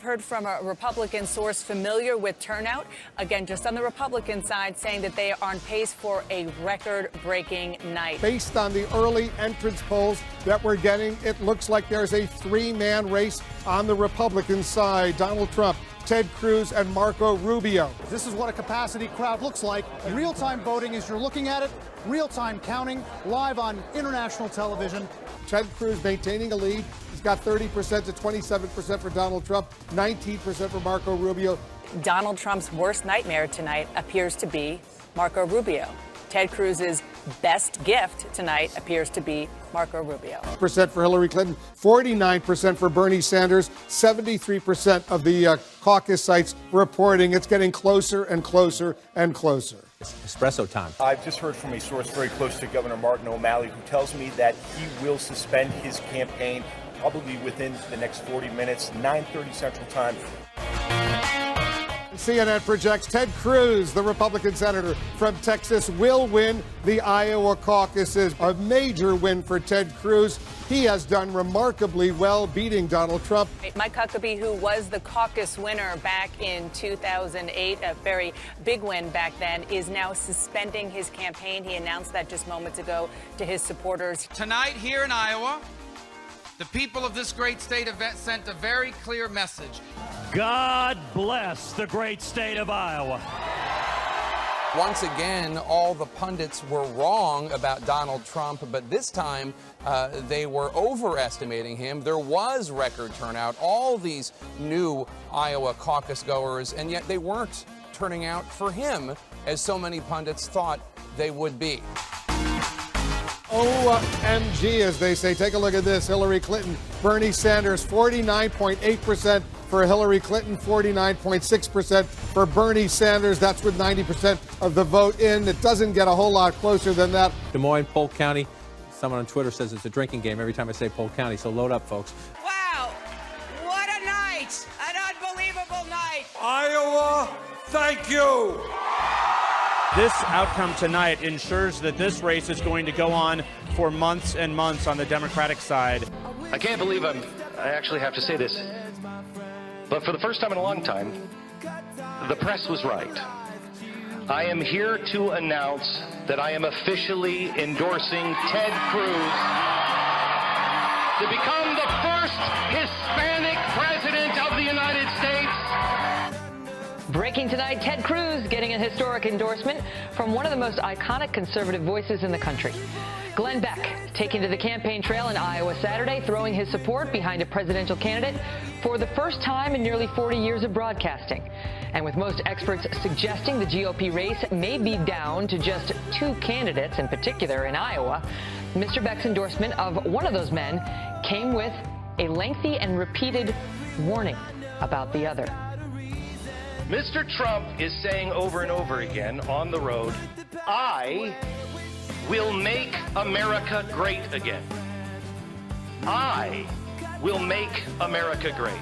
I've heard from a Republican source familiar with turnout, again, just on the Republican side, saying that they are on pace for a record-breaking night. Based on the early entrance polls that we're getting, it looks like there's a three-man race on the Republican side. Donald Trump, Ted Cruz, and Marco Rubio. This is what a capacity crowd looks like. Real-time voting as you're looking at it, real-time counting, live on international television. Ted Cruz maintaining a lead. He's got 30% to 27% for Donald Trump, 19% for Marco Rubio. Donald Trump's worst nightmare tonight appears to be Marco Rubio. Ted Cruz's best gift tonight appears to be Marco Rubio. Percent for Hillary Clinton, 49% for Bernie Sanders, 73% of the caucus sites reporting it's getting closer and closer and closer. Espresso time. I've just heard from a source very close to Governor Martin O'Malley who tells me that he will suspend his campaign probably within the next 40 minutes, 9:30 Central Time. CNN projects Ted Cruz, the Republican senator from Texas, will win the Iowa caucuses. A major win for Ted Cruz. He has done remarkably well beating Donald Trump. Mike Huckabee, who was the caucus winner back in 2008, a very big win back then, is now suspending his campaign. He announced that just moments ago to his supporters. Tonight here in Iowa, the people of this great state have sent a very clear message. God bless the great state of Iowa. Once again, all the pundits were wrong about Donald Trump, but this time they were overestimating him. There was record turnout, all these new Iowa caucus goers, and yet they weren't turning out for him as so many pundits thought they would be. OMG, as they say. Take a look at this. Hillary Clinton, Bernie Sanders, 49.8% for Hillary Clinton, 49.6% for Bernie Sanders. That's with 90% of the vote in. It doesn't get a whole lot closer than that. Des Moines, Polk County. Someone on Twitter says it's a drinking game every time I say Polk County, so load up, folks. Wow, what a night, an unbelievable night. Iowa, thank you. This outcome tonight ensures that this race is going to go on for months and months on the Democratic side. I can't believe I actually have to say this, but for the first time in a long time, the press was right. I am here to announce that I am officially endorsing Ted Cruz to become the first Hispanic president of the United States. Breaking tonight, Ted Cruz getting a historic endorsement from one of the most iconic conservative voices in the country. Glenn Beck taking to the campaign trail in Iowa Saturday, throwing his support behind a presidential candidate for the first time in nearly 40 years of broadcasting. And with most experts suggesting the GOP race may be down to just two candidates in particular in Iowa, Mr. Beck's endorsement of one of those men came with a lengthy and repeated warning about the other. Mr. Trump is saying over and over again on the road, I will make America great again. I will make America great.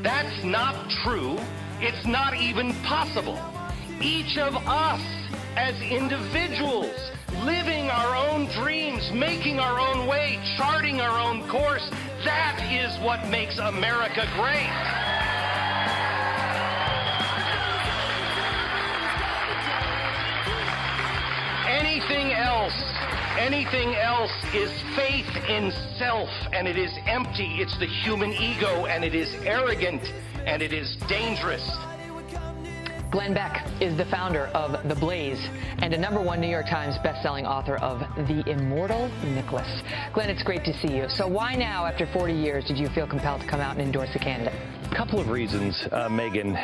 That's not true. It's not even possible. Each of us as individuals, living our own dreams, making our own way, charting our own course, that is what makes America great. Anything else is faith in self, and it is empty. It's the human ego, and it is arrogant, and it is dangerous. Glenn Beck is the founder of The Blaze and a #1 New York Times bestselling author of The Immortal Nicholas. Glenn, it's great to see you. So why now, after 40 years, did you feel compelled to come out and endorse a candidate? A couple of reasons, Megan.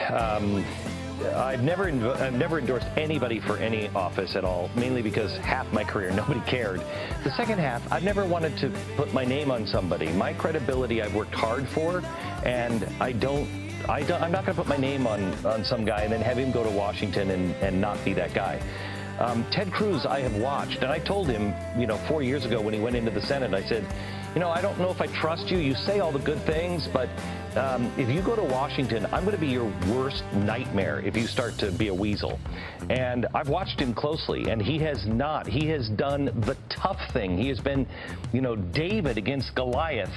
I've never endorsed anybody for any office at all, mainly because half my career nobody cared. The second half, I've never wanted to put my name on somebody. My credibility I've worked hard for, and I'm not going to put my name on some guy and then have him go to Washington and not be that guy. Ted Cruz, I have watched, and I told him, 4 years ago when he went into the Senate, I said, I don't know if I trust you. You say all the good things, but if you go to Washington, I'm going to be your worst nightmare if you start to be a weasel. And I've watched him closely, and he has not. He has done the tough thing. He has been, David against Goliath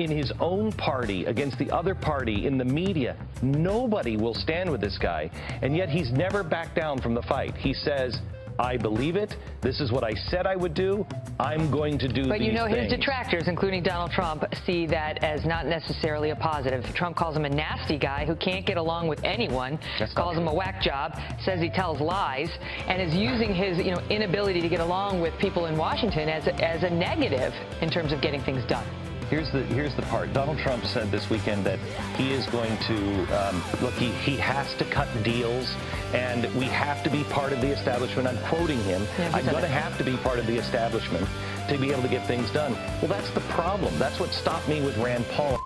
in his own party against the other party in the media. Nobody will stand with this guy, and yet he's never backed down from the fight. He says, I believe it. This is what I said I would do. I'm going to do these things. But you know, his detractors, including Donald Trump, see that as not necessarily a positive. Trump calls him a nasty guy who can't get along with anyone, calls him a whack job, says he tells lies, and is using his inability to get along with people in Washington as a negative in terms of getting things done. Here's the part. Donald Trump said this weekend that he is going to, look, he has to cut deals, and we have to be part of the establishment. I'm quoting him. Yeah, I'm going to have to be part of the establishment to be able to get things done. Well, that's the problem. That's what stopped me with Rand Paul.